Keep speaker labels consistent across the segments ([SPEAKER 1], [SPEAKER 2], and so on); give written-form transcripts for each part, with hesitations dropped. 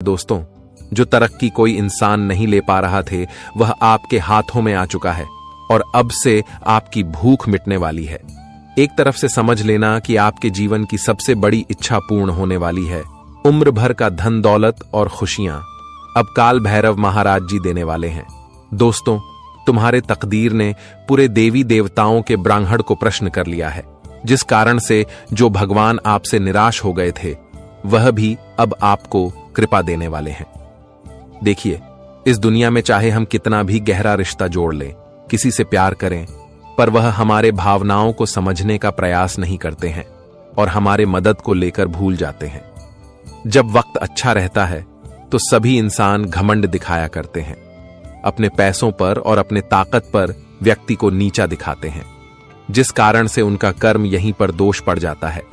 [SPEAKER 1] दोस्तों, जो तरक्की कोई इंसान नहीं ले पा रहा थे वह आपके हाथों में आ चुका है और अब से आपकी भूख मिटने वाली है। एक तरफ से समझ लेना कि आपके जीवन की सबसे बड़ी इच्छा पूर्ण होने वाली है। उम्र भर का धन दौलत और खुशियां अब काल भैरव महाराज जी देने वाले हैं। दोस्तों, तुम्हारे तकदीर ने पूरे देवी देवताओं के ब्राह्मण को प्रश्न कर लिया है, जिस कारण से जो भगवान आपसे निराश हो गए थे वह भी अब आपको कृपा देने वाले हैं। देखिए, इस दुनिया में चाहे हम कितना भी गहरा रिश्ता जोड़ लें, किसी से प्यार करें, पर वह हमारे भावनाओं को समझने का प्रयास नहीं करते हैं और हमारे मदद को लेकर भूल जाते हैं। जब वक्त अच्छा रहता है तो सभी इंसान घमंड दिखाया करते हैं, अपने पैसों पर और अपने ताकत पर व्यक्ति को नीचा दिखाते हैं, जिस कारण से उनका कर्म यहीं पर दोष पड़ जाता है।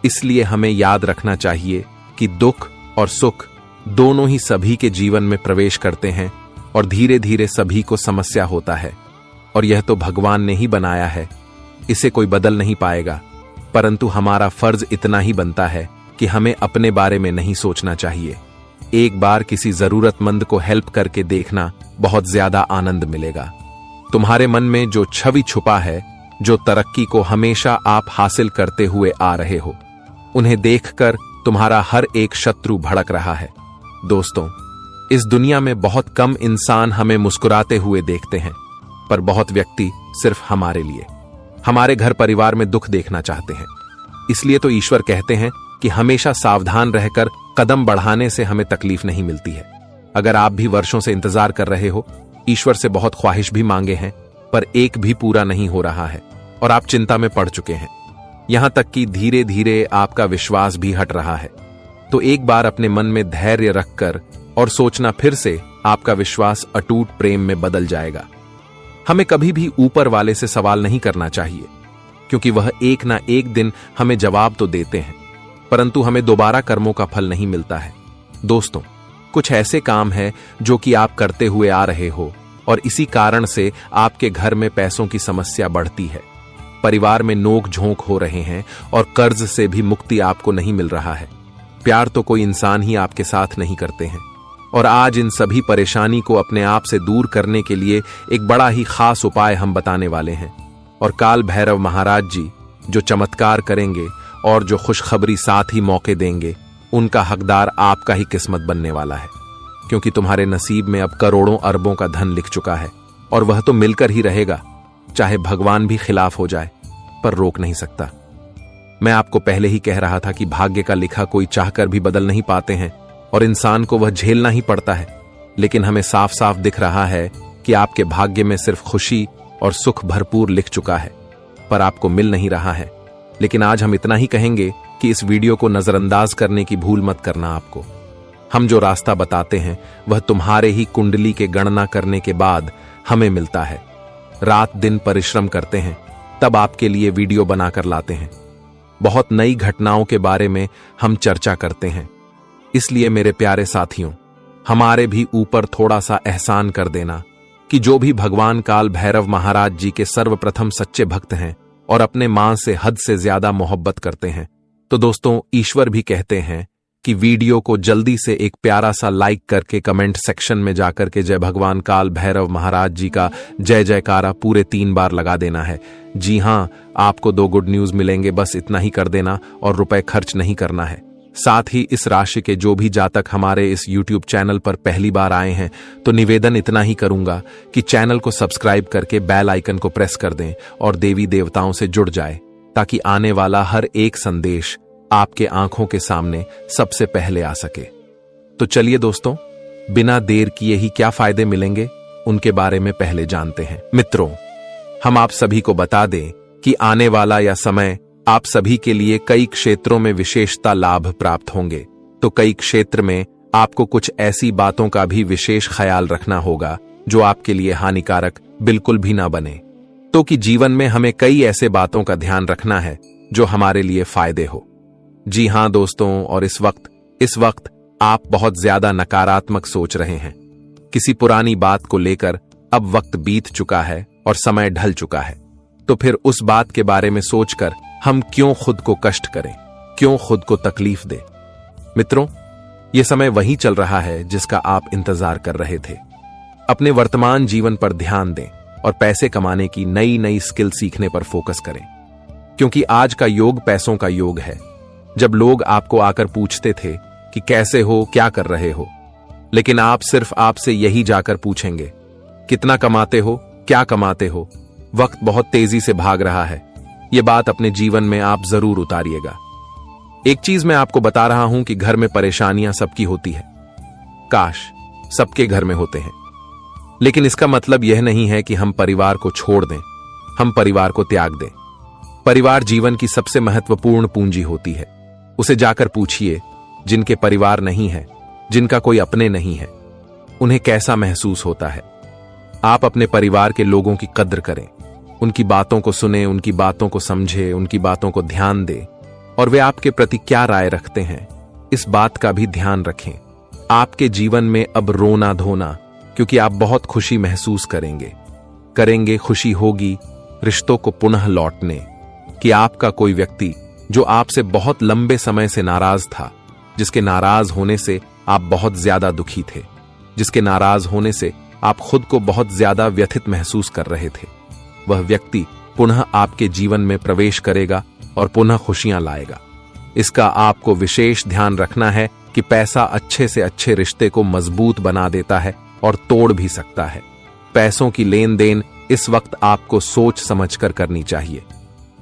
[SPEAKER 1] इसलिए हमें याद रखना चाहिए कि दुख और सुख दोनों ही सभी के जीवन में प्रवेश करते हैं और धीरे धीरे सभी को समस्या होता है, और यह तो भगवान ने ही बनाया है, इसे कोई बदल नहीं पाएगा। परंतु हमारा फर्ज इतना ही बनता है कि हमें अपने बारे में नहीं सोचना चाहिए। एक बार किसी जरूरतमंद को हेल्प करके देखना, बहुत ज्यादा आनंद मिलेगा। तुम्हारे मन में जो छवि छुपा है, जो तरक्की को हमेशा आप हासिल करते हुए आ रहे हो, उन्हें देखकर तुम्हारा हर एक शत्रु भड़क रहा है। दोस्तों, इस दुनिया में बहुत कम इंसान हमें मुस्कुराते हुए देखते हैं, पर बहुत व्यक्ति सिर्फ हमारे लिए, हमारे घर परिवार में दुख देखना चाहते हैं। इसलिए तो ईश्वर कहते हैं कि हमेशा सावधान रहकर कदम बढ़ाने से हमें तकलीफ नहीं मिलती है। अगर आप भी वर्षों से इंतजार कर रहे हो, ईश्वर से बहुत ख्वाहिश भी मांगे हैं, पर एक भी पूरा नहीं हो रहा है और आप चिंता में पड़ चुके हैं, यहां तक कि धीरे धीरे आपका विश्वास भी हट रहा है, तो एक बार अपने मन में धैर्य रखकर और सोचना, फिर से आपका विश्वास अटूट प्रेम में बदल जाएगा। हमें कभी भी ऊपर वाले से सवाल नहीं करना चाहिए, क्योंकि वह एक ना एक दिन हमें जवाब तो देते हैं, परंतु हमें दोबारा कर्मों का फल नहीं मिलता है। दोस्तों, कुछ ऐसे काम है जो कि आप करते हुए आ रहे हो और इसी कारण से आपके घर में पैसों की समस्या बढ़ती है, परिवार में नोक झोंक हो रहे हैं और कर्ज से भी मुक्ति आपको नहीं मिल रहा है। प्यार तो कोई इंसान ही आपके साथ नहीं करते हैं, और आज इन सभी परेशानी को अपने आप से दूर करने के लिए एक बड़ा ही खास उपाय हम बताने वाले हैं। और काल भैरव महाराज जी जो चमत्कार करेंगे और जो खुशखबरी साथ ही मौके देंगे, उनका हकदार आपका ही किस्मत बनने वाला है, क्योंकि तुम्हारे नसीब में अब करोड़ों अरबों का धन लिख चुका है और वह तो मिलकर ही रहेगा, चाहे भगवान भी खिलाफ हो जाए, पर रोक नहीं सकता। मैं आपको पहले ही कह रहा था कि भाग्य का लिखा कोई चाहकर भी बदल नहीं पाते हैं और इंसान को वह झेलना ही पड़ता है। लेकिन हमें साफ साफ दिख रहा है कि आपके भाग्य में सिर्फ खुशी और सुख भरपूर लिख चुका है, पर आपको मिल नहीं रहा है। लेकिन आज हम इतना ही कहेंगे कि इस वीडियो को नजरअंदाज करने की भूल मत करना। आपको हम जो रास्ता बताते हैं वह तुम्हारे ही कुंडली के गणना करने के बाद हमें मिलता है। रात दिन परिश्रम करते हैं, तब आपके लिए वीडियो बनाकर लाते हैं। बहुत नई घटनाओं के बारे में हम चर्चा करते हैं। इसलिए मेरे प्यारे साथियों, हमारे भी ऊपर थोड़ा सा एहसान कर देना कि जो भी भगवान काल भैरव महाराज जी के सर्वप्रथम सच्चे भक्त हैं और अपने मां से हद से ज्यादा मोहब्बत करते हैं, तो दोस्तों ईश्वर भी कहते हैं कि वीडियो को जल्दी से एक प्यारा सा लाइक करके कमेंट सेक्शन में जाकर के जय भगवान काल भैरव महाराज जी का जय जयकारा पूरे 3 बार लगा देना है। जी हां, आपको 2 गुड न्यूज मिलेंगे, बस इतना ही कर देना और रुपए खर्च नहीं करना है। साथ ही इस राशि के जो भी जातक हमारे इस YouTube चैनल पर पहली बार आए हैं, तो निवेदन इतना ही करूंगा कि चैनल को सब्सक्राइब करके बेल आइकन को प्रेस कर दें और देवी देवताओं से जुड़ जाए, ताकि आने वाला हर एक संदेश आपके आंखों के सामने सबसे पहले आ सके। तो चलिए दोस्तों, बिना देर किए ही क्या फायदे मिलेंगे उनके बारे में पहले जानते हैं। मित्रों, हम आप सभी को बता दें कि आने वाला यह समय आप सभी के लिए कई क्षेत्रों में विशेषता लाभ प्राप्त होंगे। तो कई क्षेत्र में आपको कुछ ऐसी बातों का भी विशेष ख्याल रखना होगा जो आपके लिए हानिकारक बिल्कुल भी ना बने। तो कि जीवन में हमें कई ऐसे बातों का ध्यान रखना है जो हमारे लिए फायदे हो। जी हां दोस्तों, और इस वक्त आप बहुत ज्यादा नकारात्मक सोच रहे हैं। किसी पुरानी बात को लेकर अब वक्त बीत चुका है और समय ढल चुका है, तो फिर उस बात के बारे में सोचकर हम क्यों खुद को कष्ट करें, क्यों खुद को तकलीफ दें। मित्रों, यह समय वही चल रहा है जिसका आप इंतजार कर रहे थे। अपने वर्तमान जीवन पर ध्यान दें और पैसे कमाने की नई नई स्किल सीखने पर फोकस करें, क्योंकि आज का योग पैसों का योग है। जब लोग आपको आकर पूछते थे कि कैसे हो, क्या कर रहे हो, लेकिन आप सिर्फ आपसे यही जाकर पूछेंगे, कितना कमाते हो, क्या कमाते हो। वक्त बहुत तेजी से भाग रहा है। यह बात अपने जीवन में आप जरूर उतारिएगा। एक चीज मैं आपको बता रहा हूं कि घर में परेशानियां सबकी होती है, काश सबके घर में होते हैं, लेकिन इसका मतलब यह नहीं है कि हम परिवार को छोड़ दें, हम परिवार को त्याग दें। परिवार जीवन की सबसे महत्वपूर्ण पूंजी होती है। उसे जाकर पूछिए, जिनके परिवार नहीं है, जिनका कोई अपने नहीं है, उन्हें कैसा महसूस होता है। आप अपने परिवार के लोगों की कद्र करें, उनकी बातों को सुने, उनकी बातों को समझे, उनकी बातों को ध्यान दें, और वे आपके प्रति क्या राय रखते हैं इस बात का भी ध्यान रखें। आपके जीवन में अब रोना धोना, क्योंकि आप बहुत खुशी महसूस करेंगे, खुशी होगी रिश्तों को पुनः लौटने कि आपका कोई व्यक्ति जो आपसे बहुत लंबे समय से नाराज था, जिसके नाराज होने से आप बहुत ज्यादा दुखी थे, जिसके नाराज होने से आप खुद को बहुत ज्यादा व्यथित महसूस कर रहे थे, वह व्यक्ति पुनः आपके जीवन में प्रवेश करेगा और पुनः खुशियां लाएगा। इसका आपको विशेष ध्यान रखना है कि पैसा अच्छे से अच्छे रिश्ते को मजबूत बना देता है और तोड़ भी सकता है। पैसों की लेन देन इस वक्त आपको सोच समझकर करनी चाहिए।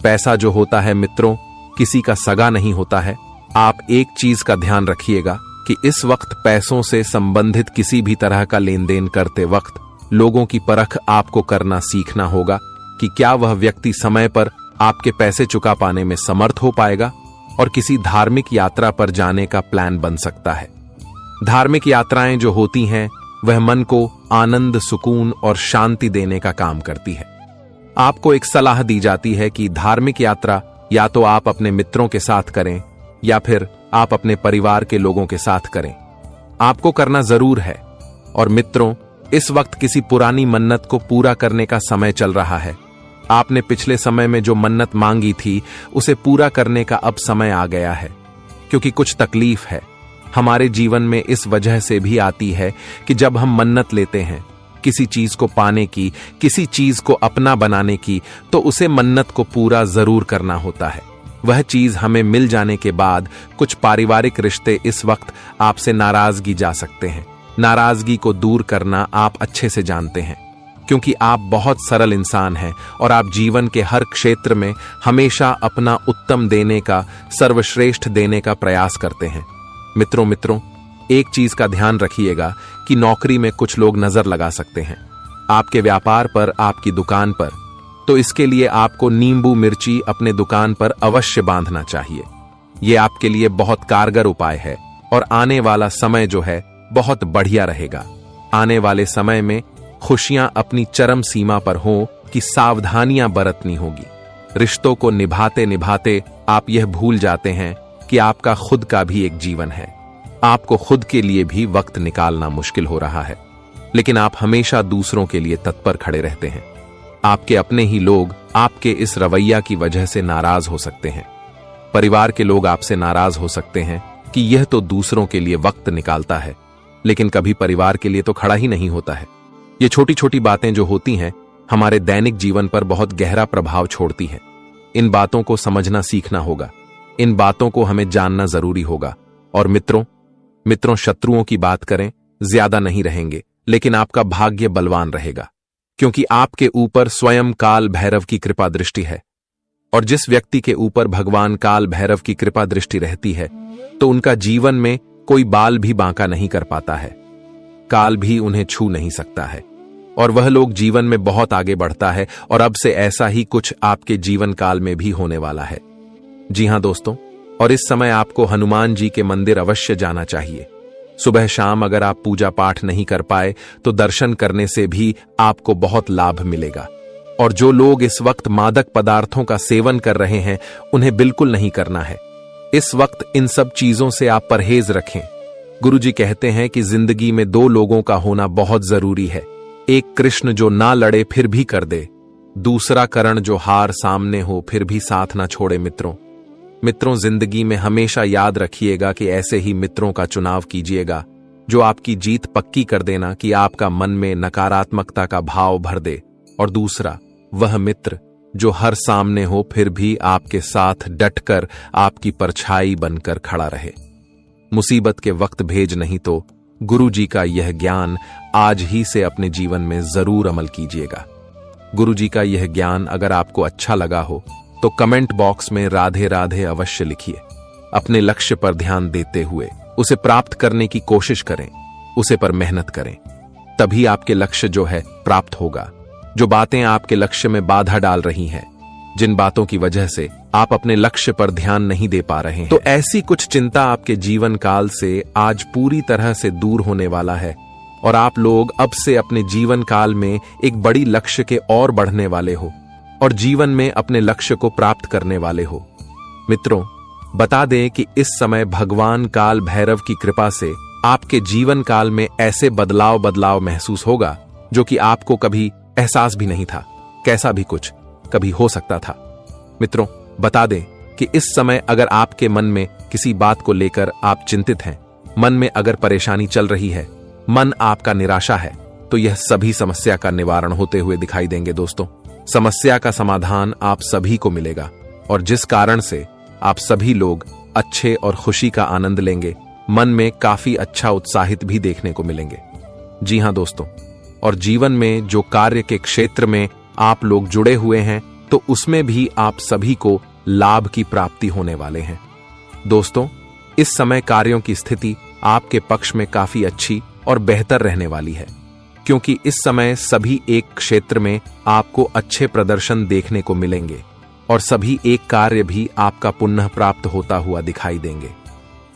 [SPEAKER 1] पैसा जो होता है मित्रों, किसी का सगा नहीं होता है। आप एक चीज का ध्यान रखिएगा कि इस वक्त पैसों से संबंधित किसी भी तरह का लेन देन करते वक्त लोगों की परख आपको करना सीखना होगा कि क्या वह व्यक्ति समय पर आपके पैसे चुका पाने में समर्थ हो पाएगा, और किसी धार्मिक यात्रा पर जाने का प्लान बन सकता है। धार्मिक यात्राएं जो होती हैं वह मन को आनंद, सुकून और शांति देने का काम करती है। आपको एक सलाह दी जाती है कि धार्मिक यात्रा या तो आप अपने मित्रों के साथ करें या फिर आप अपने परिवार के लोगों के साथ करें। आपको करना जरूर है। और मित्रों, इस वक्त किसी पुरानी मन्नत को पूरा करने का समय चल रहा है। आपने पिछले समय में जो मन्नत मांगी थी उसे पूरा करने का अब समय आ गया है, क्योंकि कुछ तकलीफ है हमारे जीवन में इस वजह से भी आती है कि जब हम मन्नत लेते हैं किसी चीज को पाने की, किसी चीज को अपना बनाने की, तो उसे मन्नत को पूरा जरूर करना होता है। वह चीज हमें मिल जाने के बाद कुछ पारिवारिक रिश्ते इस वक्त आपसे नाराजगी जा सकते हैं। नाराजगी को दूर करना आप अच्छे से जानते हैं, क्योंकि आप बहुत सरल इंसान हैं और आप जीवन के हर क्षेत्र में हमेशा अपना उत्तम देने का, सर्वश्रेष्ठ देने का प्रयास करते हैं। मित्रों, एक चीज का ध्यान रखिएगा कि नौकरी में कुछ लोग नजर लगा सकते हैं, आपके व्यापार पर, आपकी दुकान पर, तो इसके लिए आपको नींबू मिर्ची अपने दुकान पर अवश्य बांधना चाहिए। यह आपके लिए बहुत कारगर उपाय है और आने वाला समय जो है बहुत बढ़िया रहेगा। आने वाले समय में खुशियां अपनी चरम सीमा पर हों कि सावधानियां बरतनी होगी। रिश्तों को निभाते निभाते आप यह भूल जाते हैं कि आपका खुद का भी एक जीवन है। आपको खुद के लिए भी वक्त निकालना मुश्किल हो रहा है, लेकिन आप हमेशा दूसरों के लिए तत्पर खड़े रहते हैं। आपके अपने ही लोग आपके इस रवैया की वजह से नाराज हो सकते हैं। परिवार के लोग आपसे नाराज हो सकते हैं कि यह तो दूसरों के लिए वक्त निकालता है, लेकिन कभी परिवार के लिए तो खड़ा ही नहीं होता है। ये छोटी छोटी बातें जो होती हैं हमारे दैनिक जीवन पर बहुत गहरा प्रभाव छोड़ती हैं। इन बातों को समझना सीखना होगा, इन बातों को हमें जानना जरूरी होगा। और मित्रों, शत्रुओं की बात करें, ज्यादा नहीं रहेंगे, लेकिन आपका भाग्य बलवान रहेगा, क्योंकि आपके ऊपर स्वयं काल भैरव की कृपा दृष्टि है। और जिस व्यक्ति के ऊपर भगवान काल भैरव की कृपा दृष्टि रहती है तो उनका जीवन में कोई बाल भी बांका नहीं कर पाता है, काल भी उन्हें छू नहीं सकता है, और वह लोग जीवन में बहुत आगे बढ़ता है। और अब से ऐसा ही कुछ आपके जीवन काल में भी होने वाला है। जी हां दोस्तों, और इस समय आपको हनुमान जी के मंदिर अवश्य जाना चाहिए। सुबह शाम अगर आप पूजा पाठ नहीं कर पाए तो दर्शन करने से भी आपको बहुत लाभ मिलेगा। और जो लोग इस वक्त मादक पदार्थों का सेवन कर रहे हैं उन्हें बिल्कुल नहीं करना है। इस वक्त इन सब चीजों से आप परहेज रखें। गुरुजी कहते हैं कि जिंदगी में दो लोगों का होना बहुत जरूरी है, एक कृष्ण जो ना लड़े फिर भी कर दे, दूसरा करण जो हार सामने हो फिर भी साथ ना छोड़े। मित्रों, मित्रों, जिंदगी में हमेशा याद रखिएगा कि ऐसे ही मित्रों का चुनाव कीजिएगा जो आपकी जीत पक्की कर देना कि आपका मन में नकारात्मकता का भाव भर दे, और दूसरा वह मित्र जो हर सामने हो फिर भी आपके साथ डटकर आपकी परछाई बनकर खड़ा रहे। मुसीबत के वक्त भेज नहीं तो गुरु जी का यह ज्ञान आज ही से अपने जीवन में जरूर अमल कीजिएगा। गुरु जी का यह ज्ञान अगर आपको अच्छा लगा हो तो कमेंट बॉक्स में राधे राधे अवश्य लिखिए। अपने लक्ष्य पर ध्यान देते हुए उसे प्राप्त करने की कोशिश करें, उसे पर मेहनत करें, तभी आपके लक्ष्य जो है प्राप्त होगा। जो बातें आपके लक्ष्य में बाधा डाल रही हैं, जिन बातों की वजह से आप अपने लक्ष्य पर ध्यान नहीं दे पा रहे हैं, तो ऐसी कुछ चिंता आपके जीवन काल से आज पूरी तरह से दूर होने वाला है और आप लोग अब से अपने जीवन काल में एक बड़ी लक्ष्य के और बढ़ने वाले हो और जीवन में अपने लक्ष्य को प्राप्त करने वाले हो। मित्रों, बता दें कि इस समय भगवान काल भैरव की कृपा से आपके जीवन काल में ऐसे बदलाव महसूस होगा जो कि आपको कभी एहसास भी नहीं था। कैसा भी कुछ कभी हो सकता था। मित्रों, बता दें कि इस समय अगर आपके मन में किसी बात को लेकर आप चिंतित हैं, मन में अगर परेशानी चल रही है, मन आपका निराशा है, तो यह सभी समस्या का निवारण होते हुए दिखाई देंगे। दोस्तों, समस्या का समाधान आप सभी को मिलेगा और जिस कारण से आप सभी लोग अच्छे और खुशी का आनंद लेंगे, मन में काफी अच्छा उत्साहित भी देखने को मिलेंगे। जी हां दोस्तों, और जीवन में जो कार्य के क्षेत्र में आप लोग जुड़े हुए हैं तो उसमें भी आप सभी को लाभ की प्राप्ति होने वाले हैं। दोस्तों, इस समय कार्यों की स्थिति आपके पक्ष में काफी अच्छी और बेहतर रहने वाली है, क्योंकि इस समय सभी एक क्षेत्र में आपको अच्छे प्रदर्शन देखने को मिलेंगे और सभी एक कार्य भी आपका पुनः प्राप्त होता हुआ दिखाई देंगे।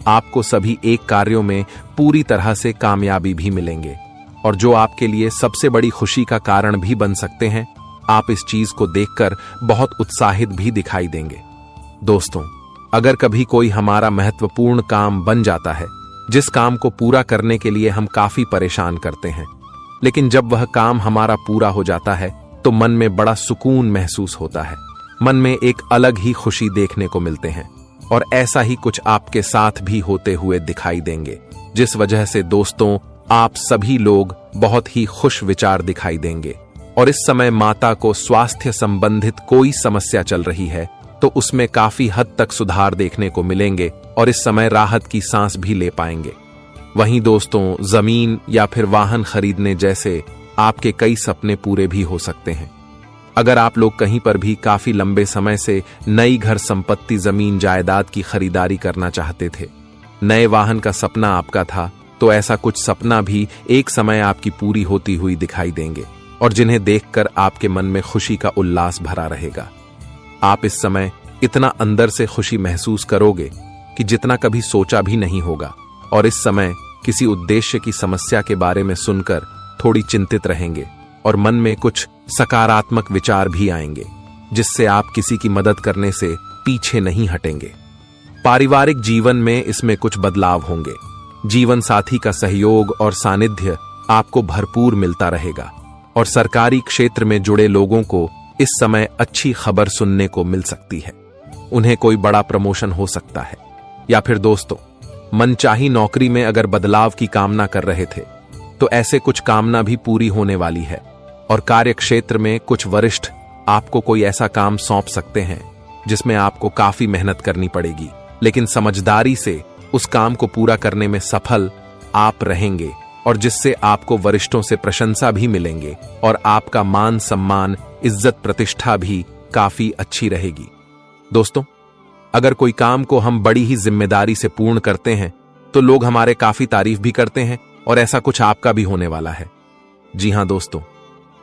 [SPEAKER 1] आपको सभी एक कार्यों में पूरी तरह से कामयाबी भी मिलेंगे और जो आपके लिए सबसे बड़ी खुशी का कारण भी बन सकते हैं, आप इस चीज को देखकर बहुत उत्साहित भी दिखाई देंगे। दोस्तों, अगर कभी कोई हमारा महत्वपूर्ण काम बन जाता है, जिस काम को पूरा करने के लिए हम काफी परेशान करते हैं, लेकिन जब वह काम हमारा पूरा हो जाता है तो मन में बड़ा सुकून महसूस होता है, मन में एक अलग ही खुशी देखने को मिलते हैं और ऐसा ही कुछ आपके साथ भी होते हुए दिखाई देंगे, जिस वजह से दोस्तों आप सभी लोग बहुत ही खुश विचार दिखाई देंगे। और इस समय माता को स्वास्थ्य संबंधित कोई समस्या चल रही है तो उसमें काफी हद तक सुधार देखने को मिलेंगे और इस समय राहत की सांस भी ले पाएंगे। वहीं दोस्तों, जमीन या फिर वाहन खरीदने जैसे आपके कई सपने पूरे भी हो सकते हैं। अगर आप लोग कहीं पर भी काफी लंबे समय से नई घर संपत्ति, जमीन जायदाद की खरीदारी करना चाहते थे, नए वाहन का सपना आपका था, तो ऐसा कुछ सपना भी एक समय आपकी पूरी होती हुई दिखाई देंगे और जिन्हें देखकर आपके मन में खुशी का उल्लास भरा रहेगा। आप इस समय इतना अंदर से खुशी महसूस करोगे कि जितना कभी सोचा भी नहीं होगा और इस समय किसी उद्देश्य की समस्या के बारे में सुनकर थोड़ी चिंतित रहेंगे और मन में कुछ सकारात्मक विचार भी आएंगे, जिससे आप किसी की मदद करने से पीछे नहीं हटेंगे। पारिवारिक जीवन में इसमें कुछ बदलाव होंगे। जीवन साथी का सहयोग और सानिध्य आपको भरपूर मिलता रहेगा और सरकारी क्षेत्र में जुड़े लोगों को इस समय अच्छी खबर सुनने को मिल सकती है। उन्हें कोई बड़ा प्रमोशन हो सकता है, या फिर दोस्तों, मनचाही नौकरी में अगर बदलाव की कामना कर रहे थे तो ऐसे कुछ कामना भी पूरी होने वाली है और कार्य क्षेत्र में कुछ वरिष्ठ आपको कोई ऐसा काम सौंप सकते हैं जिसमें आपको काफी मेहनत करनी पड़ेगी, लेकिन समझदारी से उस काम को पूरा करने में सफल आप रहेंगे और जिससे आपको वरिष्ठों से प्रशंसा भी मिलेंगे और आपका मान सम्मान, इज्जत प्रतिष्ठा भी काफी अच्छी रहेगी। दोस्तों, अगर कोई काम को हम बड़ी ही जिम्मेदारी से पूर्ण करते हैं तो लोग हमारे काफी तारीफ भी करते हैं और ऐसा कुछ आपका भी होने वाला है। जी हां दोस्तों,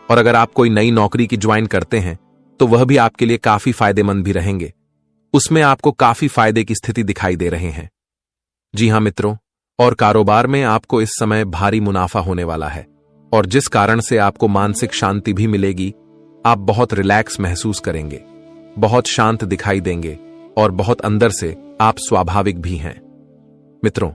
[SPEAKER 1] और अगर आप कोई नई नौकरी की ज्वाइन करते हैं तो वह भी आपके लिए काफी फायदेमंद भी रहेंगे। उसमें आपको काफी फायदे की स्थिति दिखाई दे रहे हैं। जी हां मित्रों, और कारोबार में आपको इस समय भारी मुनाफा होने वाला है और जिस कारण से आपको मानसिक शांति भी मिलेगी। आप बहुत रिलैक्स महसूस करेंगे, बहुत शांत दिखाई देंगे और बहुत अंदर से आप स्वाभाविक भी हैं। मित्रों,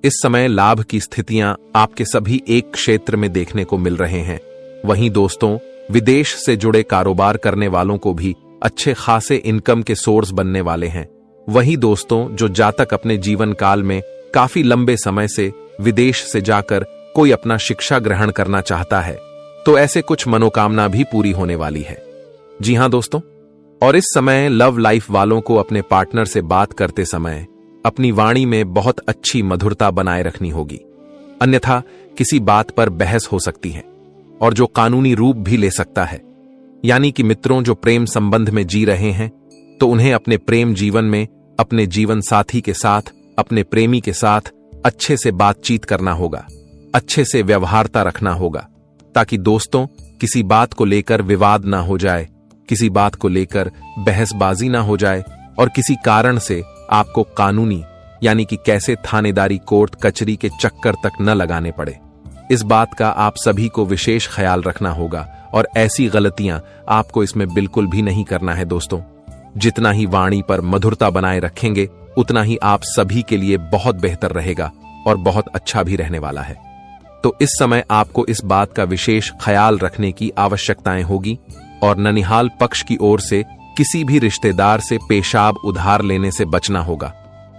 [SPEAKER 1] इस समय लाभ की स्थितियां आपके सभी एक क्षेत्र में देखने को मिल रहे हैं। वहीं दोस्तों, विदेश से जुड़े कारोबार करने वालों को भी अच्छे खासे इनकम के सोर्स बनने वाले हैं वही दोस्तों जो जातक अपने जीवन काल में काफी लंबे समय से विदेश से जाकर कोई अपना शिक्षा ग्रहण करना चाहता है, तो ऐसे कुछ मनोकामना भी पूरी होने वाली है। जी हां दोस्तों, और इस समय लव लाइफ वालों को अपने पार्टनर से बात करते समय अपनी वाणी में बहुत अच्छी मधुरता बनाए रखनी होगी, अन्यथा किसी बात पर बहस हो सकती है और जो कानूनी रूप भी ले सकता है। यानी कि मित्रों जो प्रेम संबंध में जी रहे हैं, तो उन्हें अपने प्रेम जीवन में अपने जीवन साथी के साथ, अपने प्रेमी के साथ अच्छे से बातचीत करना होगा, अच्छे से व्यवहारता रखना होगा, ताकि दोस्तों किसी बात को लेकर विवाद ना हो जाए, किसी बात को लेकर बहसबाजी ना हो जाए और किसी कारण से आपको कानूनी यानी कि कैसे थानेदारी, कोर्ट कचहरी के चक्कर तक न लगाने पड़े। इस बात का आप सभी को विशेष ख्याल रखना होगा और ऐसी गलतियां आपको इसमें बिल्कुल भी नहीं करना है दोस्तों। जितना ही वाणी पर मधुरता बनाए रखेंगे, उतना ही आप सभी के लिए बहुत बेहतर रहेगा और बहुत अच्छा भी रहने वाला है। तो इस समय आपको इस बात का विशेष ख्याल रखने की आवश्यकताएं होगी और ननिहाल पक्ष की ओर से किसी भी रिश्तेदार से पेशाब उधार लेने से बचना होगा,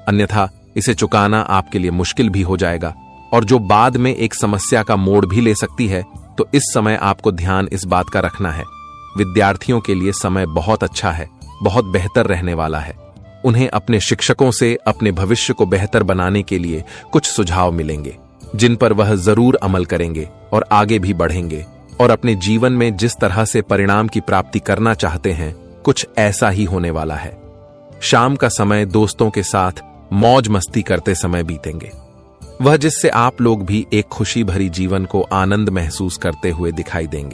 [SPEAKER 1] अन्यथा इसे चुकाना आपके लिए मुश्किल भी हो जाएगा और जो बाद में एक समस्या का मोड़ भी ले सकती है। तो इस समय आपको ध्यान इस बात का रखना है। विद्यार्थियों के लिए समय बहुत अच्छा है, बहुत बेहतर रहने वाला है। उन्हें अपने शिक्षकों से अपने भविष्य को बेहतर बनाने के लिए कुछ सुझाव मिलेंगे, जिन पर वह जरूर अमल करेंगे और आगे भी बढ़ेंगे और अपने जीवन में जिस तरह से परिणाम की प्राप्ति करना चाहते हैं, कुछ ऐसा ही होने वाला है। शाम का समय दोस्तों के साथ मौज मस्ती करते समय बीतेंगे, वह जिससे आप लोग भी एक खुशी भरी जीवन को आनंद महसूस करते हुए दिखाई देंगे।